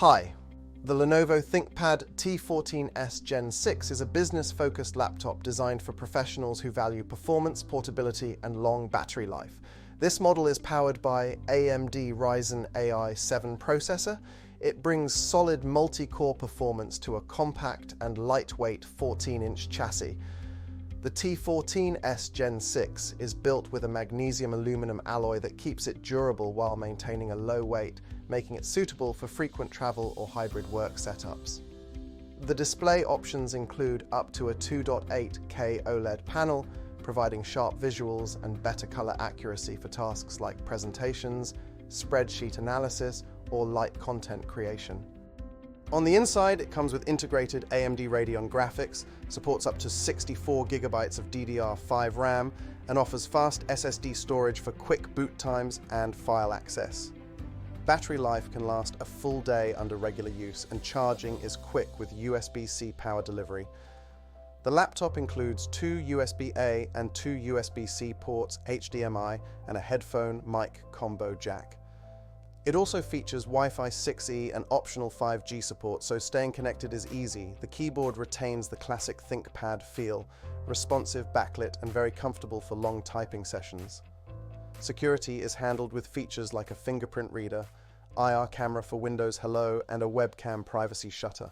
Hi, the Lenovo Thinkpad T14s Gen 6 is a business-focused laptop designed for professionals who value performance, portability, and long battery life. This model is powered by AMD Ryzen AI 7 processor. It brings solid multi-core performance to a compact and lightweight 14-inch chassis. The T14s Gen 6 is built with a magnesium aluminum alloy that keeps it durable while maintaining a low weight, making it suitable for frequent travel or hybrid work setups. The display options include up to a 2.8K OLED panel, providing sharp visuals and better color accuracy for tasks like presentations, spreadsheet analysis, or light content creation. On the inside, it comes with integrated AMD Radeon graphics, supports up to 64 GB of DDR5 RAM, and offers fast SSD storage for quick boot times and file access. Battery life can last a full day under regular use, and charging is quick with USB-C power delivery. The laptop includes two USB-A and two USB-C ports, HDMI, and a headphone mic combo jack. It also features Wi-Fi 6E and optional 5G support, so staying connected is easy. The keyboard retains the classic ThinkPad feel, responsive, backlit, and very comfortable for long typing sessions. Security is handled with features like a fingerprint reader, IR camera for Windows Hello, and a webcam privacy shutter.